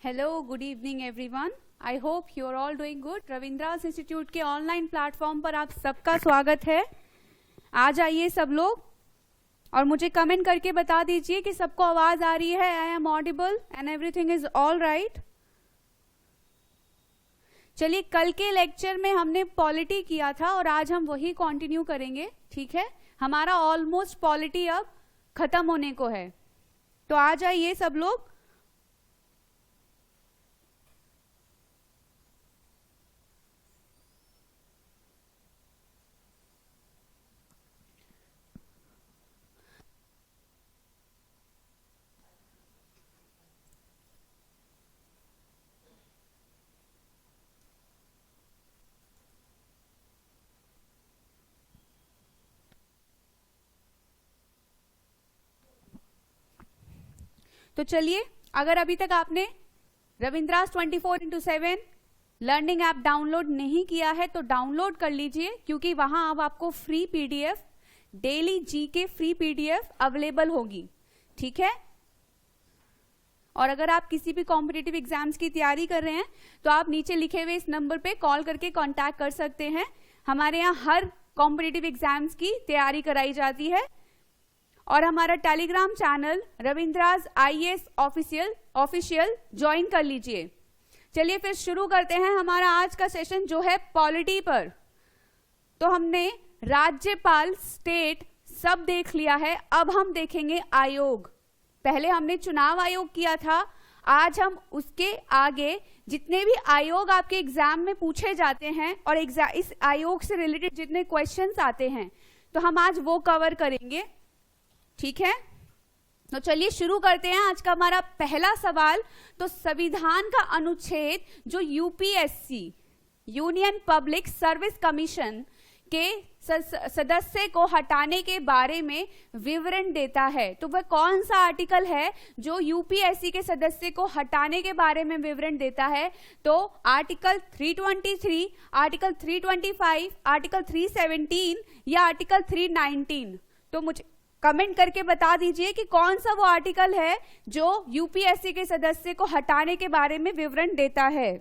Hello, good evening everyone. I hope you are all doing good. Ravindra's institute के online platform पर आप सबका स्वागत है। आ जाइए सब लोग और मुझे कमेंट करके बता दीजिए कि सबको आवाज आ रही है, I am audible and everything is all right. चलिए, कल के लेक्चर में हमने पॉलिटी किया था और आज हम वही कंटिन्यू करेंगे। ठीक है, हमारा ऑलमोस्ट पॉलिटी अब खत्म होने को है, तो आ जाइए सब लोग। तो चलिए, अगर अभी तक आपने रविंद्रास 24/7 लर्निंग ऐप डाउनलोड नहीं किया है तो डाउनलोड कर लीजिए, क्योंकि वहां अब आपको free PDF, daily GK free PDF available होगी। ठीक है, और अगर आप किसी भी कॉम्पिटिटिव एग्जाम्स की तैयारी कर रहे हैं तो आप नीचे लिखे हुए इस नंबर पे कॉल करके कांटेक्ट कर सकते हैं। हमारे यहाँ हर कॉम्पिटिटिव एग्जाम्स की तैयारी कराई जाती है और हमारा Telegram channel Ravindra's IAS official join कर लीजिए। चलिए फिर शुरू करते हैं हमारा आज का सेशन, जो है पॉलिटी पर। तो हमने राज्यपाल, स्टेट सब देख लिया है, अब हम देखेंगे आयोग। पहले हमने चुनाव आयोग किया था, आज हम उसके आगे जितने भी आयोग आपके एग्जाम में पूछे जाते हैं और इस आयोग से रिलेटेड जितने क्वेश्चंस आते हैं, तो हम आज वो कवर करेंगे। ठीक है, तो चलिए शुरू करते हैं आज का हमारा पहला सवाल। तो संविधान का अनुच्छेद जो UPSC, union public service commission के सदस्य को हटाने के बारे में विवरण देता है, तो वह कौन सा आर्टिकल है जो यूपीएससी के सदस्य को हटाने के बारे में विवरण देता है? तो आर्टिकल 323, आर्टिकल 325, आर्टिकल 317 या आर्टिकल 319? तो मुझे कमेंट करके बता दीजिए कि कौन सा वो आर्टिकल है जो यूपीएससी के सदस्य को हटाने के बारे में विवरण देता है।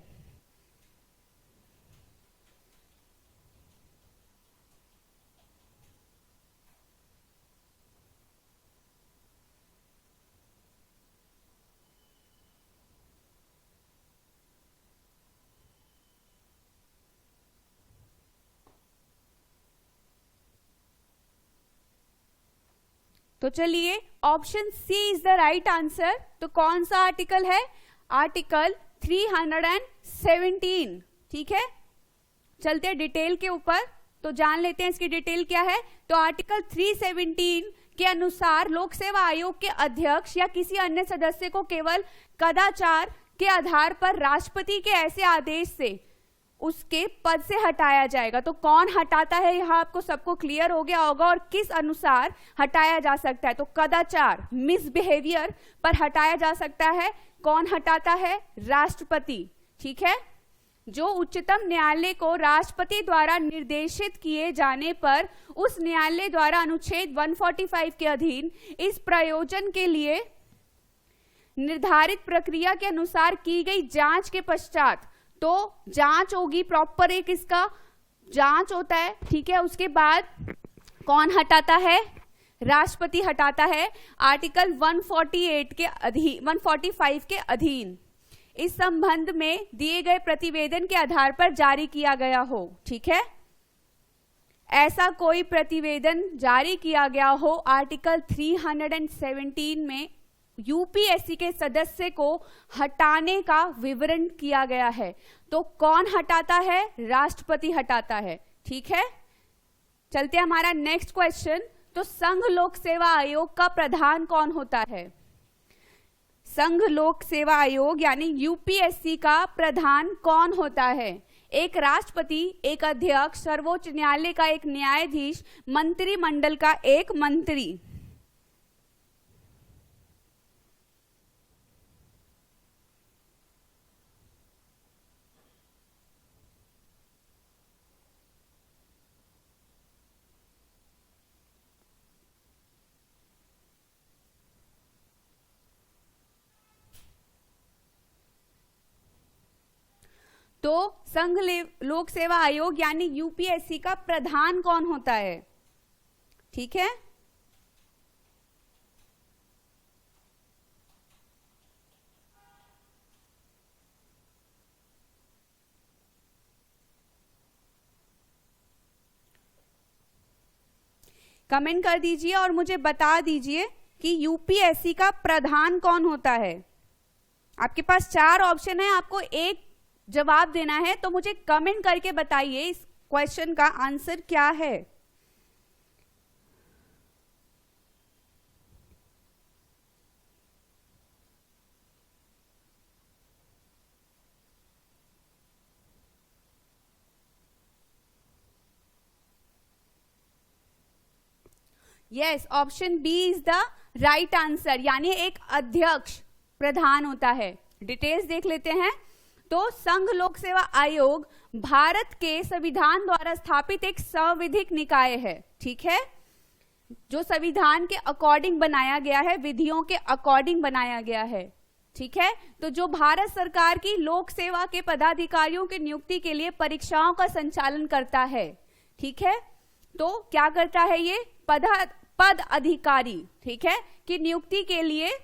तो चलिए, option C is the right answer. तो कौन सा आर्टिकल है? आर्टिकल 317। ठीक है, चलते हैं डिटेल के ऊपर, तो जान लेते हैं इसकी डिटेल क्या है। तो आर्टिकल 317 के अनुसार लोक सेवा आयोग के अध्यक्ष या किसी अन्य सदस्य को केवल कदाचार के आधार पर राष्ट्रपति के ऐसे आदेश से उसके पद से हटाया जाएगा। तो कौन हटाता है, यहां आपको सबको क्लियर हो गया होगा, और किस अनुसार हटाया जा सकता है। तो कदाचार, मिसबिहेवियर पर हटाया जा सकता है। कौन हटाता है? राष्ट्रपति। ठीक है, जो उच्चतम न्यायालय को राष्ट्रपति द्वारा निर्देशित किए जाने पर उस न्यायालय द्वारा अनुच्छेद 145 के अधीन इस प्रयोजन के लिए निर्धारित प्रक्रिया के अनुसार की गई जांच के पश्चात, तो जांच होगी प्रॉपर, एक इसका जांच होता है। ठीक है, उसके बाद कौन हटाता है? राष्ट्रपति हटाता है। आर्टिकल 148 के अधीन, 145 के अधीन इस संबंध में दिए गए प्रतिवेदन के आधार पर जारी किया गया हो। ठीक है, ऐसा कोई प्रतिवेदन जारी किया गया हो आर्टिकल 317 में यूपीएससी के सदस्य को हटाने का विवरण किया गया है। तो कौन हटाता है? राष्ट्रपति हटाता है। ठीक है, चलते हैं हमारा नेक्स्ट क्वेश्चन। तो संघ लोक सेवा आयोग का प्रधान कौन होता है? संघ लोक सेवा आयोग यानी यूपीएससी का प्रधान कौन होता है? एक राष्ट्रपति, एक अध्यक्ष, सर्वोच्च न्यायालय का एक न्यायाधीश, मंत्रिमंडल का एक मंत्री। तो संघ लोक सेवा आयोग यानी यूपीएससी का प्रधान कौन होता है? ठीक है, कमेंट कर दीजिए और मुझे बता दीजिए कि यूपीएससी का प्रधान कौन होता है। आपके पास 4 ऑप्शन है, आपको एक जवाब देना है, तो मुझे कमेंट करके बताइए इस क्वेश्चन का आंसर क्या है। Yes, option B is the right answer, यानी एक अध्यक्ष प्रधान होता है। डिटेल्स देख लेते हैं। तो संघ लोक सेवा आयोग भारत के संविधान द्वारा स्थापित एक संवैधानिक निकाय है। ठीक है, जो संविधान के अकॉर्डिंग बनाया गया है, विधियों के अकॉर्डिंग बनाया गया है। ठीक है, तो जो भारत सरकार की लोक सेवा के पदाधिकारियों की नियुक्ति के लिए परीक्षाओं का संचालन करता है। ठीक है, तो क्या करता है ये पद अधिकारी, ठीक है, की नियुक्ति के लिए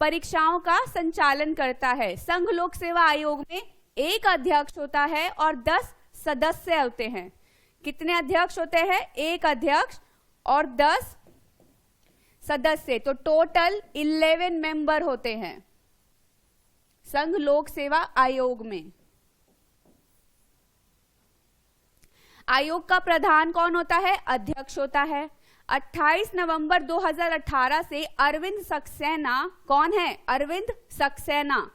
परीक्षाओं का संचालन करता है। संघ लोक सेवा आयोग में एक अध्यक्ष होता है और 10 सदस्य होते हैं। कितने अध्यक्ष होते हैं? एक अध्यक्ष और 10 सदस्य, तो टोटल 11 मेंबर होते हैं संघ लोक सेवा आयोग में। आयोग का प्रधान कौन होता है? अध्यक्ष होता है। 28 नवंबर 2018 से अरविंद सक्सेना, कौन है? अरविंद सक्सेना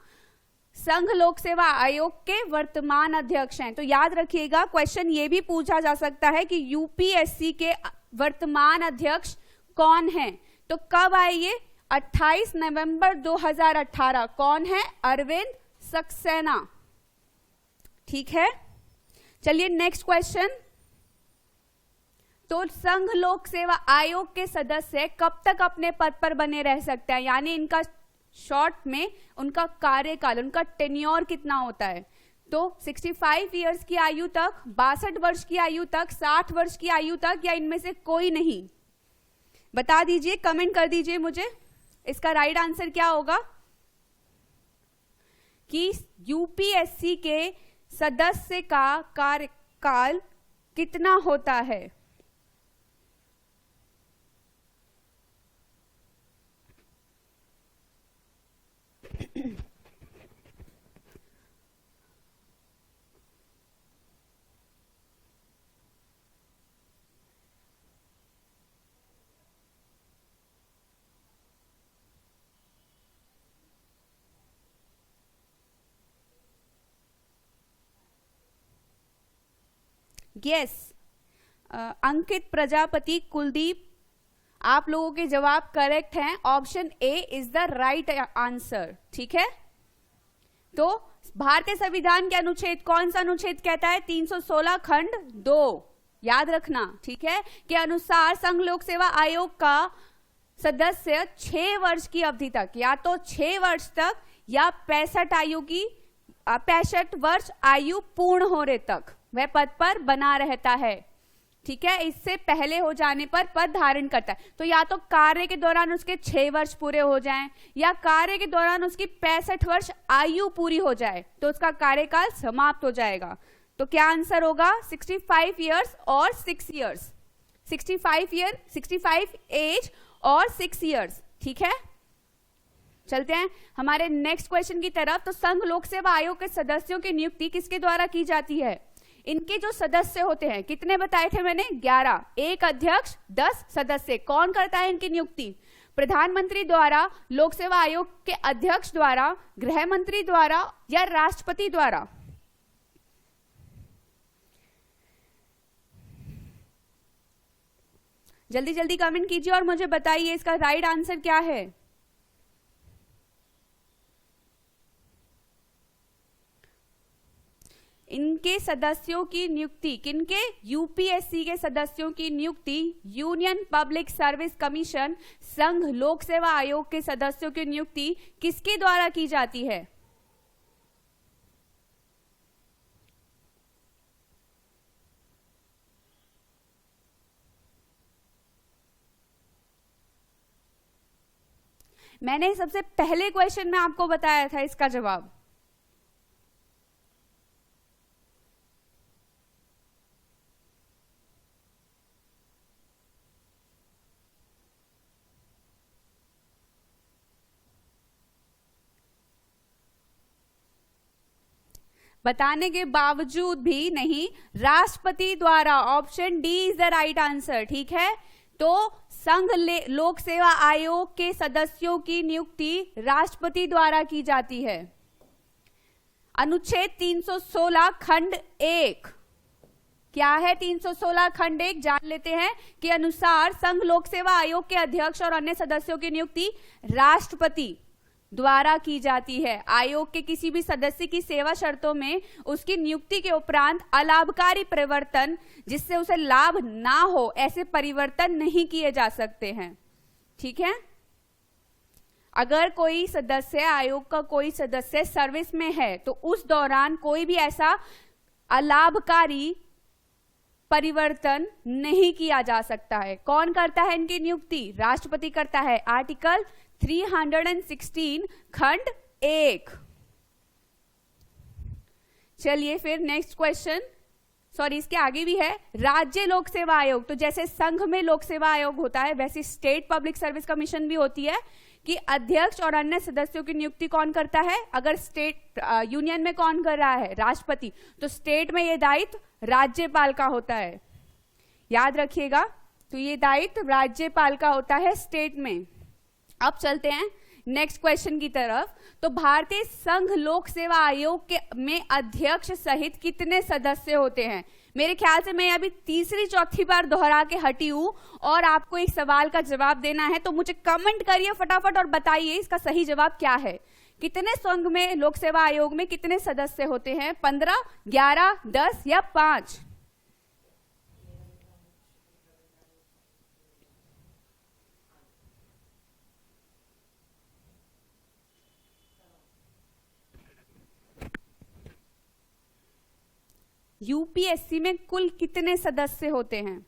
संघ लोक सेवा आयोग के वर्तमान अध्यक्ष हैं। तो याद रखिएगा, क्वेश्चन ये भी पूछा जा सकता है कि यूपीएससी के वर्तमान अध्यक्ष कौन है। तो कब आए ये? 28 नवंबर 2018। कौन है? अरविंद सक्सेना। ठीक है, चलिए नेक्स्ट क्वेश्चन। तो संघ लोक सेवा आयोग के सदस्य कब तक अपने पद पर बने रह सकते हैं, यानी इनका शॉर्ट में उनका कार्यकाल, उनका टेन्योर कितना होता है? तो 65 इयर्स की आयु तक, 62 वर्ष की आयु तक, 60 वर्ष की आयु तक, या इनमें से कोई नहीं? बता दीजिए, कमेंट कर दीजिए मुझे इसका राइट आंसर क्या होगा कि यूपीएससी के सदस्य का कार्यकाल कितना होता है। यस, अंकित, प्रजापति, कुलदीप, आप लोगों के जवाब करेक्ट हैं। Option A is the right answer. ठीक है, तो भारतीय संविधान के अनुच्छेद, कौन सा अनुच्छेद कहता है? 316 खंड 2, याद रखना। ठीक है, के अनुसार संघ लोक सेवा आयोग का सदस्य 6 वर्ष की अवधि तक, या तो 6 वर्ष तक या 65 वर्ष आयु पूर्ण होने तक वह पद पर बना रहता है। ठीक है, इससे पहले हो जाने पर पद धारण करता है। तो या तो कार्य के दौरान उसके 6 वर्ष पूरे हो जाएं, या कार्य के दौरान उसकी 65 वर्ष आयु पूरी हो जाए, तो उसका कार्यकाल समाप्त हो जाएगा। तो क्या आंसर होगा? 65 इयर्स और 6 इयर्स। 65 एज और 6 इयर्स। ठीक है, चलते हैं हमारे नेक्स्ट क्वेश्चन की तरफ। तो संघ लोक सेवा आयोग के सदस्यों की नियुक्ति किसके द्वारा की जाती है? इनके जो सदस्य होते हैं, कितने बताए थे मैंने? 11। एक अध्यक्ष, 10 सदस्य। कौन करता है इनकी नियुक्ति? प्रधानमंत्री द्वारा, लोक सेवा आयोग के अध्यक्ष द्वारा, गृह मंत्री द्वारा, या राष्ट्रपति द्वारा? जल्दी जल्दी कमेंट कीजिए और मुझे बताइए इसका राइट आंसर क्या है। इनके सदस्यों की नियुक्ति, किनके? यूपीएससी के सदस्यों की नियुक्ति यूनियन पब्लिक सर्विस कमीशन, संघ लोक सेवा आयोग के सदस्यों की नियुक्ति किसके द्वारा की जाती है? मैंने सबसे पहले क्वेश्चन में आपको बताया था इसका जवाब। बताने के बावजूद भी नहीं, राष्ट्रपति द्वारा, option D is the right answer. ठीक है, तो संघ लोक सेवा आयोग के सदस्यों की नियुक्ति राष्ट्रपति द्वारा की जाती है। अनुच्छेद 316 खंड 1 क्या है? 316 खंड 1 जान लेते हैं कि अनुसार संघ लोक सेवा आयोग के अध्यक्ष और अन्य सदस्यों की नियुक्ति राष्ट्रपति द्वारा की जाती है। आयोग के किसी भी सदस्य की सेवा शर्तों में उसकी नियुक्ति के उपरांत अलाभकारी परिवर्तन, जिससे उसे लाभ ना हो, ऐसे परिवर्तन नहीं किए जा सकते हैं। ठीक है, अगर कोई सदस्य, आयोग का कोई सदस्य सर्विस में है तो उस दौरान कोई भी ऐसा अलाभकारी परिवर्तन नहीं किया जा सकता है। कौन करता है इनकी नियुक्ति? राष्ट्रपति करता है। आर्टिकल 316 खंड 1। चलिए फिर नेक्स्ट क्वेश्चन, सॉरी इसके आगे भी है। राज्य लोक सेवा आयोग, तो जैसे संघ में लोक सेवा आयोग होता है वैसे स्टेट पब्लिक सर्विस कमीशन भी होती है कि अध्यक्ष और अन्य सदस्यों की नियुक्ति कौन करता है? अगर स्टेट यूनियन में कौन कर रहा है? राष्ट्रपति। तो स्टेट में यह दायित्व राज्यपाल का होता है, याद रखिएगा। तो ये दायित्व राज्यपाल का होता है स्टेट में। अब चलते हैं नेक्स्ट क्वेश्चन की तरफ। तो भारतीय संघ लोक सेवा आयोग के में अध्यक्ष सहित कितने सदस्य होते हैं? मेरे ख्याल से मैं अभी तीसरी चौथी बार दोहरा के हटी हूं और आपको एक सवाल का जवाब देना है, तो मुझे कमेंट करिए फटाफट और बताइए इसका सही जवाब क्या है। कितने संघ में, लोक सेवा आयोग में कितने सदस्य होते हैं? 15, 11, 10 या 5? यूपीएससी में कुल कितने सदस्य होते हैं?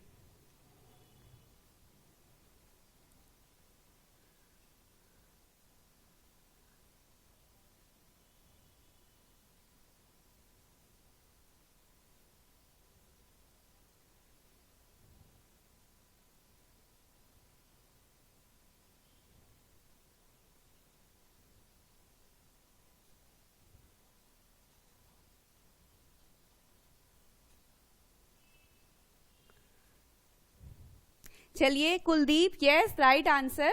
चलिए कुलदीप, यस राइट आंसर।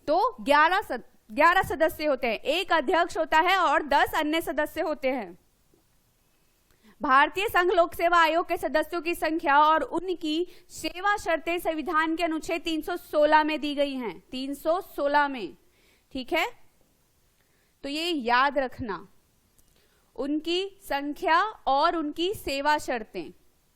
तो 11 सदस्य होते हैं, एक अध्यक्ष होता है और 10 अन्य सदस्य होते हैं। भारतीय संघ लोक सेवा आयोग के सदस्यों की संख्या और उनकी सेवा शर्तें संविधान के अनुच्छेद 316 में दी गई हैं, 316 में। ठीक है, तो ये याद रखना, उनकी संख्या और उनकी सेवा शर्तें,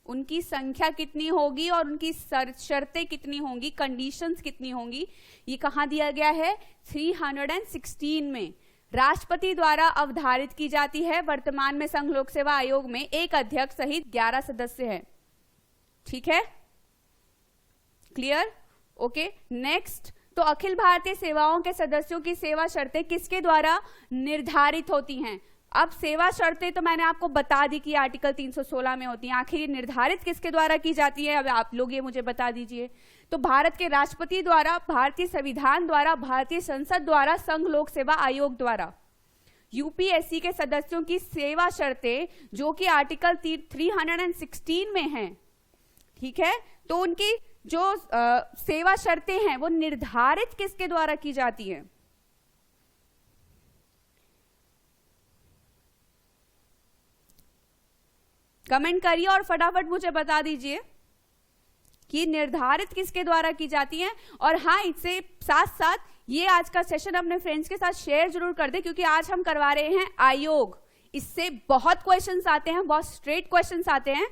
उनकी संख्या कितनी होगी और उनकी शर्तें कितनी होंगी, कंडीशंस कितनी होंगी, ये कहां दिया गया है? 316 में। राष्ट्रपति द्वारा अवधारित की जाती है। वर्तमान में संघ लोक सेवा आयोग में एक अध्यक्ष सहित 11 सदस्य हैं। ठीक है, क्लियर? Okay, next. तो अखिल भारतीय सेवाओं के सदस्यों की सेवा शर्तें किसके द्वारा निर्धारित होती हैं? अब सेवा शर्तें तो मैंने आपको बता दी कि आर्टिकल 316 में होती हैं, आखिर निर्धारित किसके द्वारा की जाती है? अब आप लोग ये मुझे बता दीजिए। तो भारत के राष्ट्रपति द्वारा, भारतीय संविधान द्वारा, भारतीय संसद द्वारा, संघ लोक सेवा आयोग द्वारा। यूपीएससी के सदस्यों की सेवा शर्तें जो कि आर्टिकल 316 में हैं, ठीक है, तो उनकी जो सेवा शर्तें हैं वो निर्धारित किसके द्वारा की जाती है? कमेंट करिए और फटाफट मुझे बता दीजिए कि निर्धारित किसके द्वारा की जाती है। और हाँ, इससे साथ साथ ये आज का सेशन अपने फ्रेंड्स के साथ शेयर जरूर कर दे, क्योंकि आज हम करवा रहे हैं आयोग। इससे बहुत क्वेश्चंस आते हैं, बहुत स्ट्रेट क्वेश्चंस आते हैं।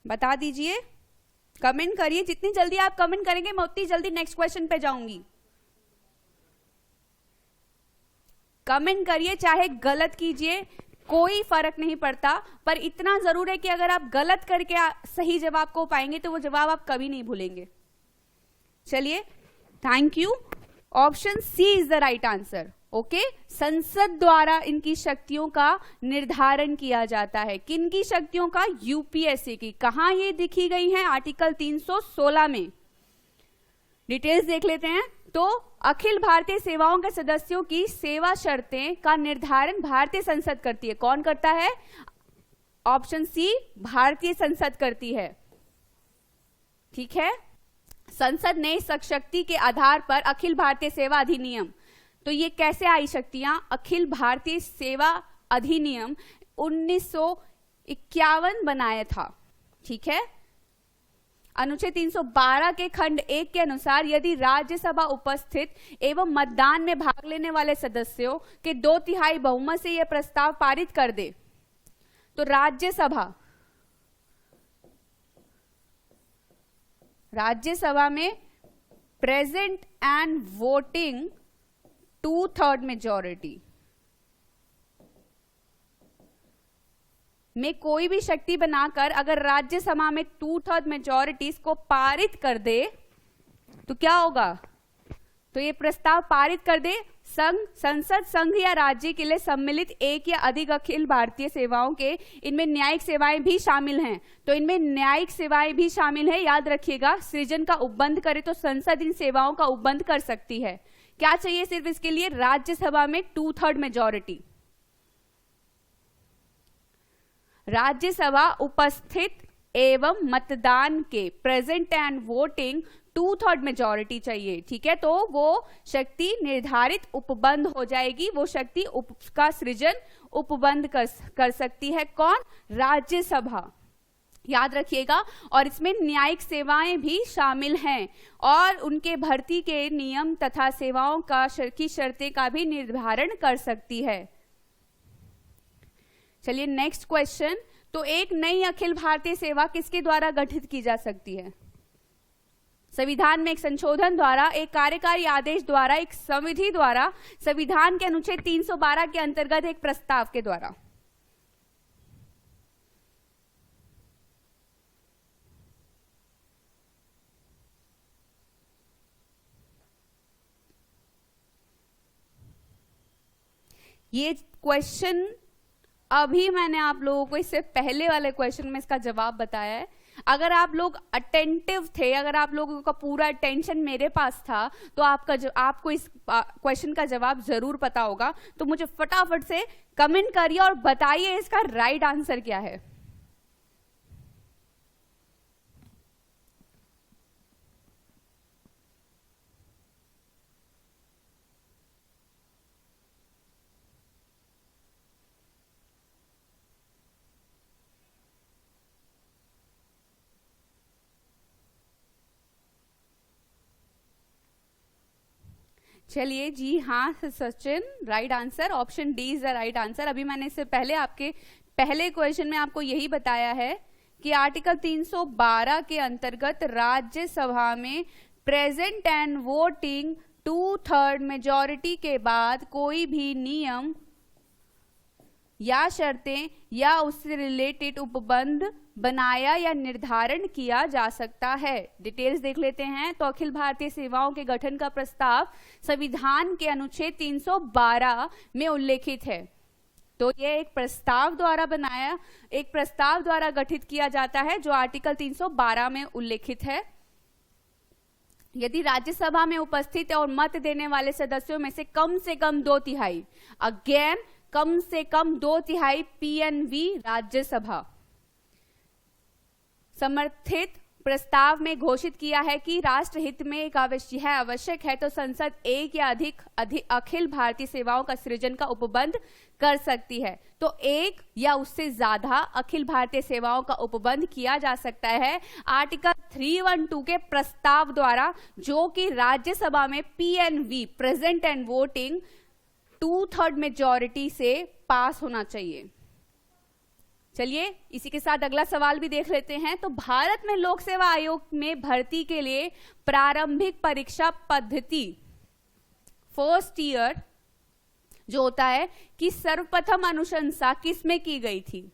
बता दीजिए। कमेंट करिए, जितनी जल्दी आप कमेंट करेंगे मैं उतनी जल्दी नेक्स्ट क्वेश्चन पे जाऊंगी। कमेंट करिए, चाहे गलत कीजिए, कोई फर्क नहीं पड़ता, पर इतना जरूर है कि अगर आप गलत करके सही जवाब को पाएंगे तो वो जवाब आप कभी नहीं भूलेंगे। चलिए, thank you. Option C is the right answer. Okay, संसद द्वारा इनकी शक्तियों का निर्धारण किया जाता है। किनकी शक्तियों का? यूपीएससी की। कहां ये दिखी गई हैं? आर्टिकल 316 में। डिटेल्स देख लेते हैं। तो अखिल भारतीय सेवाओं के सदस्यों की सेवा शर्तें का निर्धारण भारतीय संसद करती है। कौन करता है? ऑप्शन सी, भारतीय संसद करती है। ठीक है, संसद ने शक्ति के आधार पर अखिल भारतीय सेवा अधिनियम, तो ये कैसे आई शक्तियां? अखिल भारतीय सेवा अधिनियम 1951 बनाया था। ठीक है, अनुच्छेद 312 के खंड 1 के अनुसार यदि राज्यसभा उपस्थित एवं मतदान में भाग लेने वाले सदस्यों के 2/3 बहुमत से यह प्रस्ताव पारित कर दे तो राज्यसभा में प्रेजेंट एंड वोटिंग 2/3 मेजॉरिटी में कोई भी शक्ति बनाकर अगर राज्यसभा में 2/3 मेजॉरिटी को पारित कर दे तो क्या होगा? तो ये प्रस्ताव पारित कर दे संसद संघ या राज्य के लिए सम्मिलित एक या अधिक अखिल भारतीय सेवाओं के, इनमें न्यायिक सेवाएं भी शामिल हैं। तो इनमें न्यायिक सेवाएं भी शामिल है, याद रखिएगा। सृजन का उपबंध करे तो संसद इन सेवाओं का उपबंध कर सकती है। क्या चाहिए सिर्फ इसके लिए? राज्यसभा में 2/3 मेजॉरिटी। राज्यसभा उपस्थित एवं मतदान के प्रेजेंट एंड वोटिंग 2/3 मेजॉरिटी चाहिए। ठीक है, तो वो शक्ति निर्धारित उपबंध हो जाएगी। वो शक्ति का सृजन उपबंध कर सकती है। कौन? राज्यसभा, याद रखिएगा। और इसमें न्यायिक सेवाएं भी शामिल हैं और उनके भर्ती के नियम तथा सेवाओं की शर्तें का भी निर्धारण कर सकती है। चलिए नेक्स्ट क्वेश्चन। तो एक नई अखिल भारतीय सेवा किसके द्वारा गठित की जा सकती है? संविधान में एक संशोधन द्वारा, एक कार्यकारी आदेश द्वारा, एक संविधि द्वारा, संविधान के अनुच्छेद 312 के अंतर्गत एक प्रस्ताव के द्वारा। ये क्वेश्चन अभी मैंने आप लोगों को इससे पहले वाले क्वेश्चन में इसका जवाब बताया है। अगर आप लोग अटेंटिव थे, अगर आप लोगों का पूरा अटेंशन मेरे पास था, तो आपको इस क्वेश्चन का जवाब जरूर पता होगा। तो मुझे फटाफट से कमेंट करिए और बताइए इसका राइट आंसर क्या है। चलिए, जी हाँ Sachin, right answer option D is the right answer. अभी मैंने इससे पहले आपके पहले क्वेश्चन में आपको यही बताया है कि आर्टिकल 312 के अंतर्गत राज्यसभा में प्रेजेंट एंड वोटिंग 2/3 मेजॉरिटी के बाद कोई भी नियम या शर्तें या उससे रिलेटेड उपबंध बनाया या निर्धारण किया जा सकता है। डिटेल्स देख लेते हैं। तो अखिल भारतीय सेवाओं के गठन का प्रस्ताव संविधान के अनुच्छेद 312 में उल्लेखित है। तो यह एक प्रस्ताव द्वारा गठित किया जाता है जो आर्टिकल 312 में उल्लेखित है। यदि राज्यसभा में उपस्थित और मत देने वाले सदस्यों में से कम 2/3, अगेन कम से कम 2/3 पीएनवी राज्यसभा समर्थित प्रस्ताव में घोषित किया है कि राष्ट्रहित में एक आवश्यक है तो संसद एक या अधिक अखिल भारतीय सेवाओं का सृजन का उपबंध कर सकती है। तो एक या उससे ज्यादा अखिल भारतीय सेवाओं का उपबंध किया जा सकता है आर्टिकल 312 के प्रस्ताव द्वारा, जो कि राज्यसभा में पीएनवी प्रेजेंट एंड वोटिंग 2/3 मेजॉरिटी से पास होना चाहिए। चलिए इसी के साथ अगला सवाल भी देख लेते हैं। तो भारत में लोक सेवा आयोग में भर्ती के लिए प्रारंभिक परीक्षा पद्धति फर्स्ट ईयर जो होता है कि सर्वप्रथम अनुशंसा किस में की गई थी?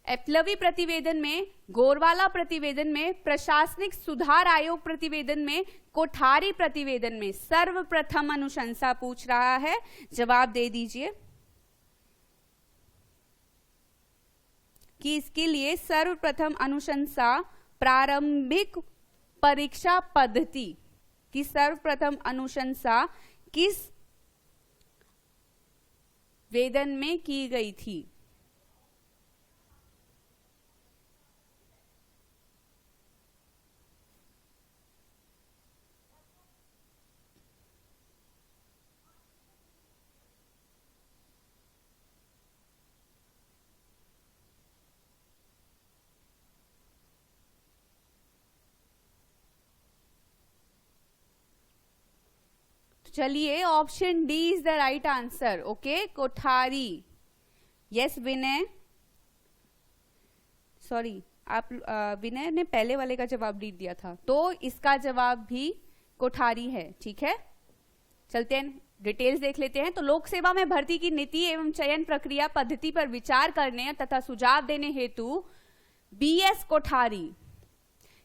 एप्लवी प्रतिवेदन में, गोरवाला प्रतिवेदन में, प्रशासनिक सुधार आयोग प्रतिवेदन में, कोठारी प्रतिवेदन में सर्वप्रथम अनुशंसा पूछ रहा है। जवाब दे दीजिए कि इसके लिए सर्वप्रथम अनुशंसा प्रारंभिक परीक्षा पद्धति की सर्वप्रथम अनुशंसा किस वेदन में की गई थी? चलिए option D is the right answer. Okay, Kothari. Yes Vinay, sorry आप विनय ने पहले वाले का जवाब डी दिया था, तो इसका जवाब भी कोठारी है। ठीक है, चलते हैं डिटेल्स देख लेते हैं। तो लोक सेवा में भर्ती की नीति एवं चयन प्रक्रिया पद्धति पर विचार करने तथा सुझाव देने हेतु बीएस कोठारी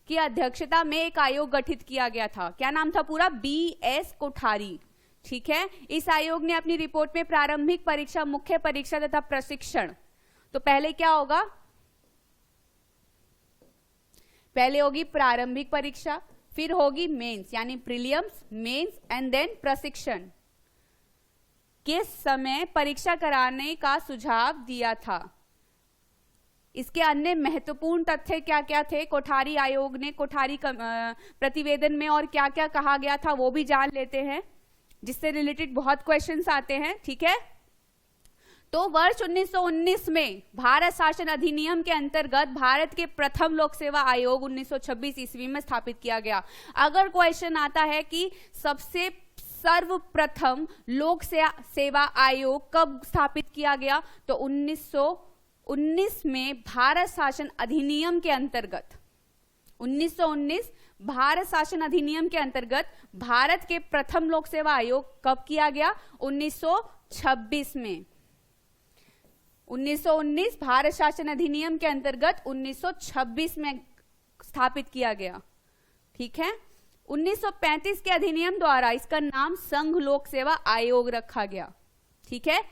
की अध्यक्षता में एक आयोग गठित किया गया था। क्या नाम था पूरा? बीएस कोठारी। ठीक है, इस आयोग ने अपनी रिपोर्ट में प्रारंभिक परीक्षा, मुख्य परीक्षा तथा प्रशिक्षण, तो पहले क्या होगा? पहले होगी प्रारंभिक परीक्षा, फिर होगी मेंस यानी प्रीलिम्स, मेंस एंड देन प्रशिक्षण किस समय परीक्षा कराने का सुझाव दिया था। इसके अन्य महत्वपूर्ण तथ्य क्या क्या थे? कोठारी आयोग ने कोठारी प्रतिवेदन में और क्या क्या कहा गया था वो भी जान लेते हैं, जिससे रिलेटेड बहुत क्वेश्चंस आते हैं। ठीक है, तो वर्ष 1919 में भारत शासन अधिनियम के अंतर्गत भारत के प्रथम लोक सेवा आयोग 1926 ईस्वी में स्थापित किया गया। अगर क्वेश्चन आता है कि सबसे सर्वप्रथम लोक सेवा आयोग कब स्थापित किया गया, तो 1919 में भारत शासन अधिनियम के अंतर्गत 1919 भारत शासन अधिनियम के अंतर्गत भारत के प्रथम लोक सेवा आयोग कब किया गया? 1926 में। 1919 भारत शासन अधिनियम के अंतर्गत 1926 में स्थापित किया गया। ठीक है, 1935 के अधिनियम द्वारा इसका नाम संघ लोक सेवा आयोग रखा गया। ठीक है,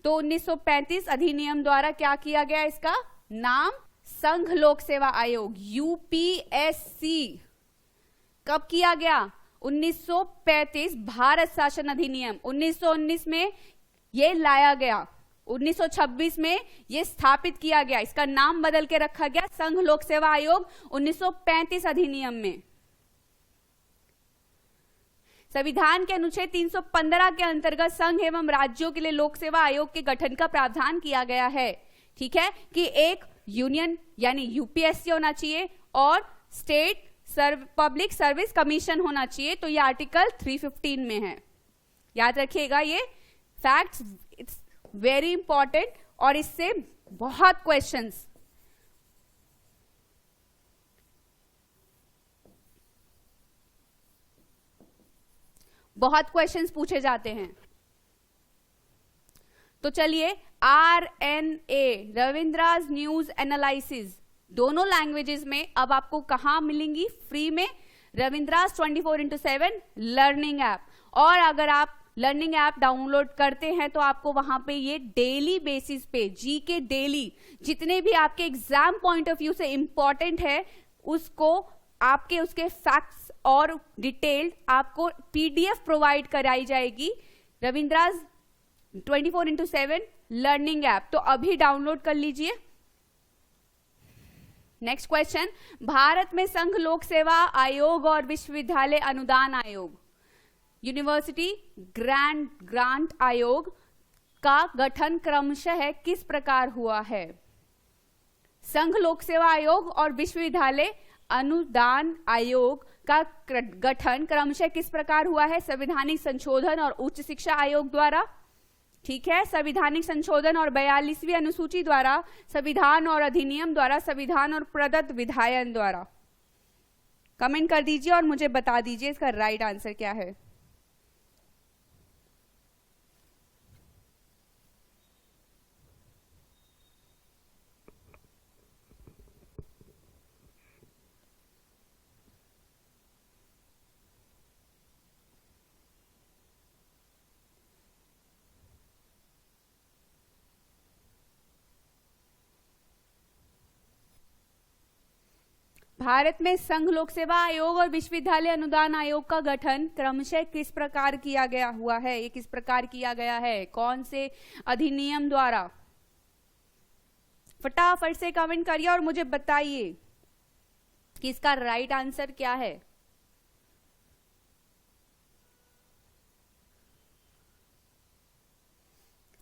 तो 1935 अधिनियम द्वारा क्या किया गया? इसका नाम संघ लोक सेवा आयोग यूपीएससी कब किया गया? 1935 भारत शासन अधिनियम। 1919 में ये लाया गया, 1926 में ये स्थापित किया गया, इसका नाम बदल के रखा गया संघ लोक सेवा आयोग 1935 अधिनियम में। संविधान के अनुच्छेद 315 के अंतर्गत संघ एवं राज्यों के लिए लोक सेवा आयोग के गठन का प्रावधान किया गया है। ठीक है, कि एक यूनियन यानी यूपीएससी होना चाहिए और स्टेट पब्लिक सर्विस कमीशन होना चाहिए। तो ये आर्टिकल 315 में है, याद रखिएगा ये फैक्ट्स, इट्स वेरी इंपॉर्टेंट और इससे बहुत क्वेश्चंस पूछे जाते हैं। तो चलिए RNA रविंद्रास न्यूज एनालिसिस दोनों लैंग्वेजेस में अब आपको कहां मिलेंगी? फ्री में रविंद्रास 24/7 लर्निंग ऐप। और अगर आप लर्निंग ऐप डाउनलोड करते हैं तो आपको वहां पे ये डेली बेसिस पे जीके डेली जितने भी आपके एग्जाम पॉइंट ऑफ व्यू से इंपॉर्टेंट है उसको आपके उसके फैक्ट्स और डिटेल्ड आपको पीडीएफ प्रोवाइड कराई जाएगी रविंद्रास 24/7 लर्निंग ऐप। तो अभी डाउनलोड कर लीजिए। नेक्स्ट क्वेश्चन, भारत में संघ लोक सेवा आयोग और विश्वविद्यालय अनुदान आयोग यूनिवर्सिटी ग्रांट आयोग का गठन क्रमशः किस प्रकार हुआ है? संघ लोक सेवा आयोग और विश्वविद्यालय अनुदान आयोग का गठन क्रमशः किस प्रकार हुआ है? संवैधानिक संशोधन और उच्च शिक्षा आयोग द्वारा, ठीक है, संविधानिक संशोधन और 42वीं अनुसूची द्वारा, संविधान और अधिनियम द्वारा, संविधान और प्रदत्त विधायन द्वारा। कमेंट कर दीजिए और मुझे बता दीजिए इसका राइट आंसर क्या है। भारत में संघ लोक सेवा आयोग और विश्वविद्यालय अनुदान आयोग का गठन क्रमशः किस प्रकार किया गया हुआ है? ये किस प्रकार किया गया है? कौन से अधिनियम द्वारा? फटाफट से कमेंट करिए और मुझे बताइए कि इसका राइट आंसर क्या है।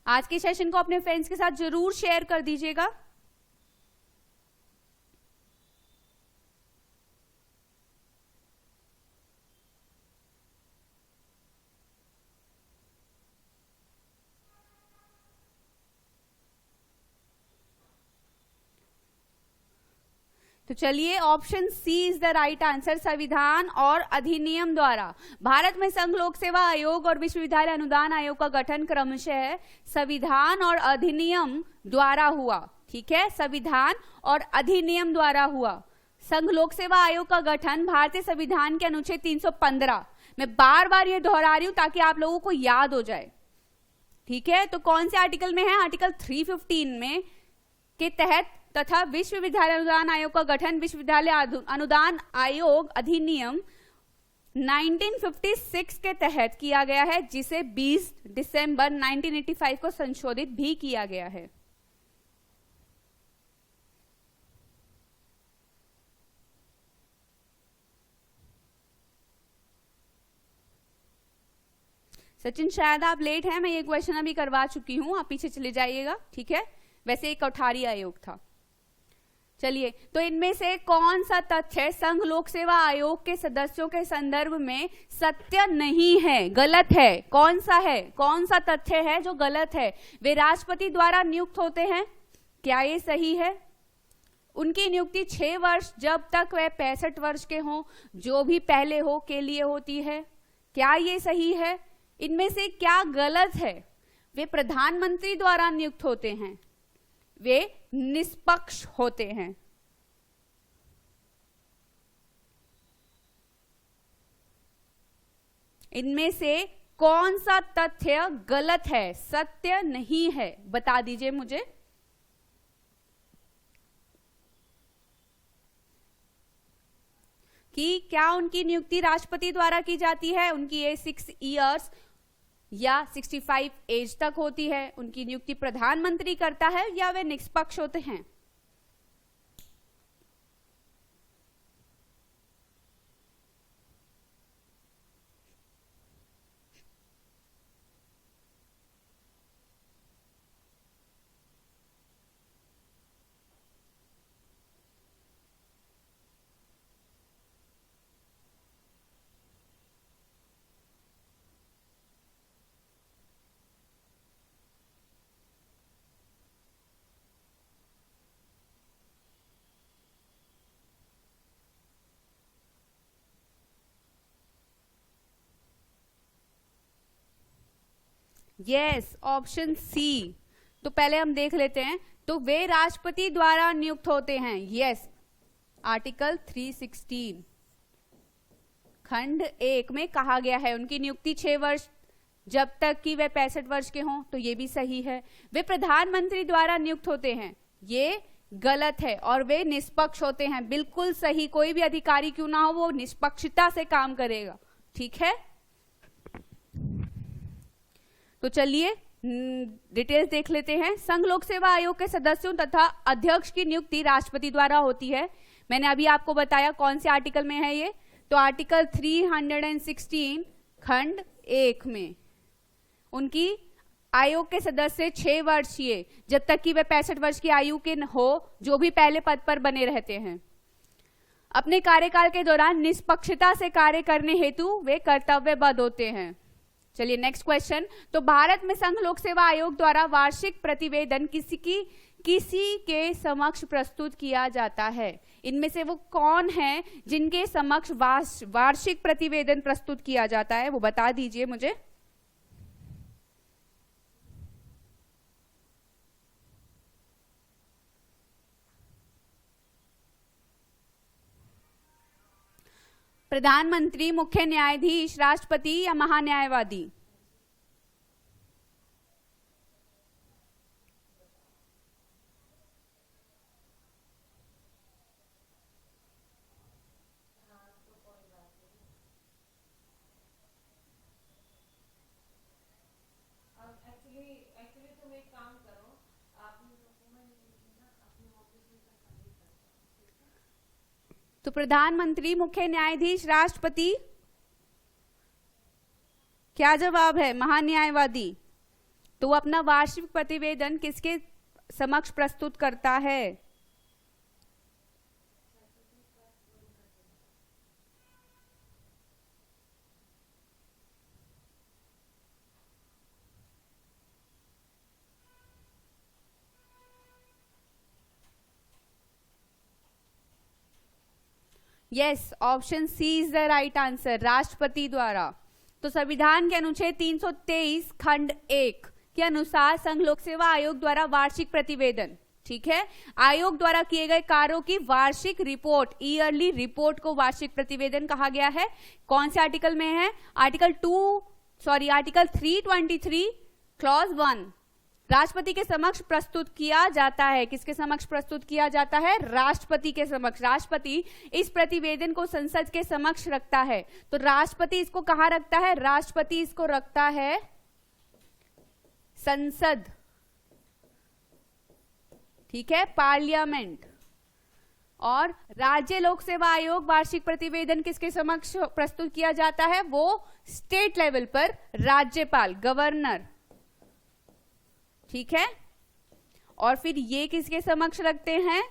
आज के सेशन को अपने फ्रेंड्स के साथ जरूर शेयर कर दीजिएगा। तो चलिए, option C is the right answer. संविधान और अधिनियम द्वारा भारत में संघ लोक सेवा आयोग और विश्वविद्यालय अनुदान आयोग का गठन क्रमशः संविधान और अधिनियम द्वारा हुआ। ठीक है, संविधान और अधिनियम द्वारा हुआ। संघ लोक सेवा आयोग का गठन भारतीय संविधान के अनुच्छेद 315, मैं बार बार ये दोहरा रही हूं ताकि आप लोगों को याद हो जाए। ठीक है, तो कौन से आर्टिकल में है? आर्टिकल 315 में के तहत तथा विश्वविद्यालय अनुदान आयोग का गठन विश्वविद्यालय अनुदान आयोग अधिनियम 1956 के तहत किया गया है, जिसे 20 दिसंबर 1985 को संशोधित भी किया गया है। सचिन, शायद आप लेट हैं, मैं ये क्वेश्चन अभी करवा चुकी हूं, आप पीछे चले जाइएगा। ठीक है, वैसे एक कोठारी आयोग था। चलिए, तो इनमें से कौन सा तथ्य संघ लोक सेवा आयोग के सदस्यों के संदर्भ में सत्य नहीं है, गलत है? कौन सा है? कौन सा तथ्य है जो गलत है? वे राष्ट्रपति द्वारा नियुक्त होते हैं, क्या ये सही है? उनकी नियुक्ति 6 वर्ष जब तक वह 65 वर्ष के हों, जो भी पहले हो के लिए होती है, क्या ये सही है? इनमें से क्या गलत है? वे प्रधानमंत्री द्वारा नियुक्त होते हैं, वे निष्पक्ष होते हैं। इनमें से कौन सा तथ्य गलत है, सत्य नहीं है? बता दीजिए मुझे। कि क्या उनकी नियुक्ति राष्ट्रपति द्वारा की जाती है, उनकी एज 6 इयर्स या 65 एज तक होती है, उनकी नियुक्ति प्रधानमंत्री करता है, या वे निष्पक्ष होते हैं? Yes, option C. तो पहले हम देख लेते हैं। तो वे राष्ट्रपति द्वारा नियुक्त होते हैं। यस, आर्टिकल 316 खंड 1 में कहा गया है उनकी नियुक्ति 6 वर्ष जब तक कि वे 65 वर्ष के हों, तो ये भी सही है। वे प्रधानमंत्री द्वारा नियुक्त होते हैं, ये गलत है। और वे निष्पक्ष होते हैं, बिल्कुल सही। कोई भी अधिकारी क्यों ना हो, वो निष्पक्षता से काम करेगा। ठीक है, तो चलिए डिटेल्स देख लेते हैं। संघ लोक सेवा आयोग के सदस्यों तथा अध्यक्ष की नियुक्ति राष्ट्रपति द्वारा होती है। मैंने अभी आपको बताया कौन से आर्टिकल में है ये, तो आर्टिकल 316 खंड 1 में उनकी आयोग के सदस्य 6 वर्षीय जब तक कि वे 65 वर्ष की आयु के हो, जो भी पहले पद पर बने रहते हैं, अपने कार्यकाल के दौरान निष्पक्षता से कार्य करने हेतु वे कर्तव्यबद्ध होते हैं। चलिए नेक्स्ट क्वेश्चन। तो भारत में संघ लोक सेवा आयोग द्वारा वार्षिक प्रतिवेदन किसी के समक्ष प्रस्तुत किया जाता है। इनमें से वो कौन है जिनके समक्ष वार्षिक प्रतिवेदन प्रस्तुत किया जाता है, वो बता दीजिए मुझे। प्रधानमंत्री, मुख्य न्यायाधीश, राष्ट्रपति या महान्यायवादी? तो प्रधानमंत्री, मुख्य न्यायाधीश, राष्ट्रपति? क्या जवाब है? महान्यायवादी। तो वो अपना वार्षिक प्रतिवेदन किसके समक्ष प्रस्तुत करता है? Yes, option C is the right answer, राष्ट्रपति द्वारा। तो संविधान के अनुच्छेद 323 खंड 1 के अनुसार संघ लोक सेवा आयोग द्वारा वार्षिक प्रतिवेदन, ठीक है, आयोग द्वारा किए गए कार्यों की वार्षिक रिपोर्ट, ईयरली रिपोर्ट को वार्षिक प्रतिवेदन कहा गया है। कौन से आर्टिकल में है? आर्टिकल 323 क्लॉज 1 राष्ट्रपति के समक्ष प्रस्तुत किया जाता है। किसके समक्ष प्रस्तुत किया जाता है? राष्ट्रपति के समक्ष। राष्ट्रपति इस प्रतिवेदन को संसद के समक्ष रखता है। तो राष्ट्रपति इसको कहां रखता है? राष्ट्रपति इसको रखता है संसद, ठीक है, पार्लियामेंट। और राज्य लोक सेवा आयोग वार्षिक प्रतिवेदन किसके समक्ष प्रस्तुत किया जाता है? वो स्टेट लेवल पर राज्यपाल, गवर्नर, ठीक है। और फिर ये किसके समक्ष रखते हैं?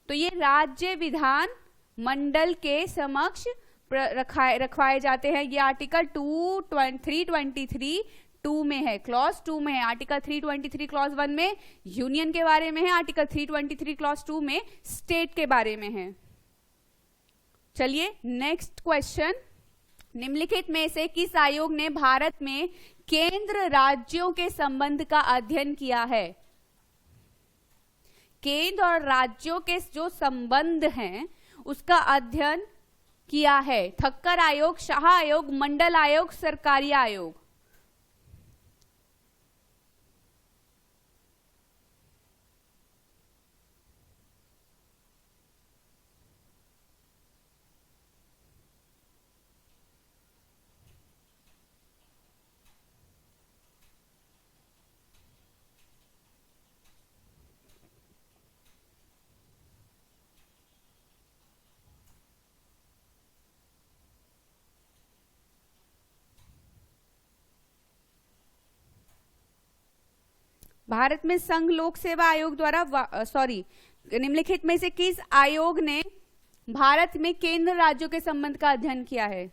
तो ये राज्य विधान मंडल के समक्ष रखवाए जाते हैं। ये आर्टिकल 323 2 में है, क्लॉज 2 में है। आर्टिकल 323 क्लॉज 1 में यूनियन के बारे में है, आर्टिकल 323 क्लॉज 2 में स्टेट के बारे में है। चलिए नेक्स्ट क्वेश्चन। निम्नलिखित में से किस आयोग ने भारत में केंद्र राज्यों के संबंध का अध्ययन किया है? केंद्र और राज्यों के जो संबंध हैं उसका अध्ययन किया है। ठक्कर आयोग, शाह आयोग, मंडल आयोग, सरकारी आयोग? भारत में संघ लोक सेवा आयोग द्वारा निम्नलिखित में से किस आयोग ने भारत में केंद्र राज्यों के संबंध का अध्ययन किया है?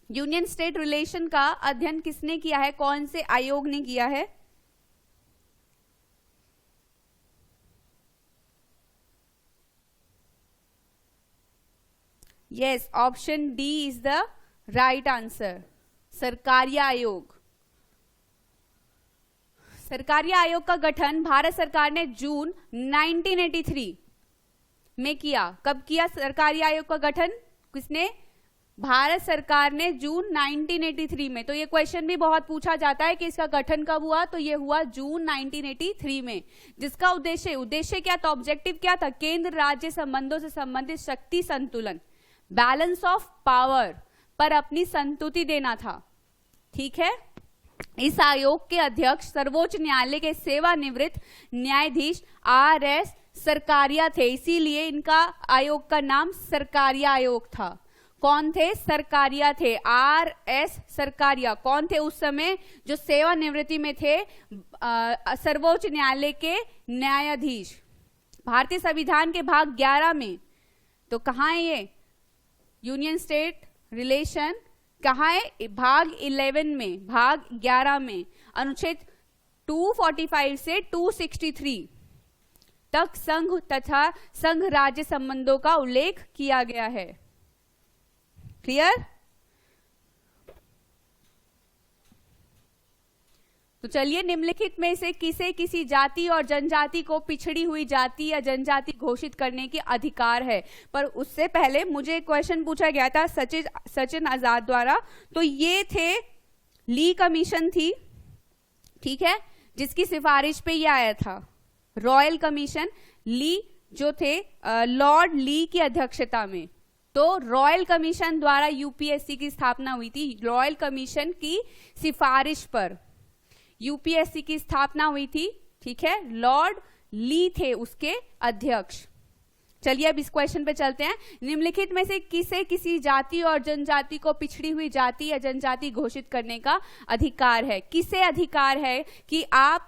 यूनियन स्टेट रिलेशन का अध्ययन किसने किया है? कौन से आयोग ने किया है? Yes, option D is the right answer, सरकारी आयोग। सरकारी आयोग का गठन भारत सरकार ने जून 1983 में किया। कब किया सरकारी आयोग का गठन? किसने? भारत सरकार ने जून 1983 में। तो ये क्वेश्चन भी बहुत पूछा जाता है कि इसका गठन कब हुआ, तो ये हुआ जून 1983 में। जिसका उद्देश्य क्या था? ऑब्जेक्टिव क्या था? केंद्र राज्य संबंधों से संबंधित शक्ति संतुलन, बैलेंस ऑफ पावर पर अपनी संतुति देना था, ठीक है। इस आयोग के अध्यक्ष सर्वोच्च न्यायालय के सेवानिवृत्त न्यायाधीश RS सरकारिया थे, इसीलिए इनका आयोग का नाम सरकारिया आयोग था। कौन थे? सरकारिया थे, RS सरकारिया। कौन थे उस समय जो सेवानिवृत्ति में थे? सर्वोच्च न्यायालय के न्यायाधीश। भारतीय संविधान के भाग 11 में, तो कहां है ये? यूनियन स्टेट रिलेशन कहाँ है? भाग 11 में, भाग 11 में अनुच्छेद 245 से 263 तक संघ तथा संघ राज्य संबंधों का उल्लेख किया गया है। क्लियर? तो चलिए, निम्नलिखित में से किसे किसी जाति और जनजाति को पिछड़ी हुई जाति या जनजाति घोषित करने की अधिकार है? पर उससे पहले मुझे एक क्वेश्चन पूछा गया था सचिन आजाद द्वारा। तो ये थे ली कमीशन थी, ठीक है, जिसकी सिफारिश पे ये आया था। रॉयल कमीशन, ली जो थे लॉर्ड ली की अध्यक्षता में। तो रॉयल कमीशन द्वारा यूपीएससी की स्थापना हुई थी। रॉयल कमीशन की सिफारिश पर यूपीएससी की स्थापना हुई थी, ठीक है। लॉर्ड ली थे उसके अध्यक्ष। चलिए अब इस क्वेश्चन पे चलते हैं। निम्नलिखित में से किसे किसी जाति और जनजाति को पिछड़ी हुई जाति या जनजाति घोषित करने का अधिकार है? किसे अधिकार है कि आप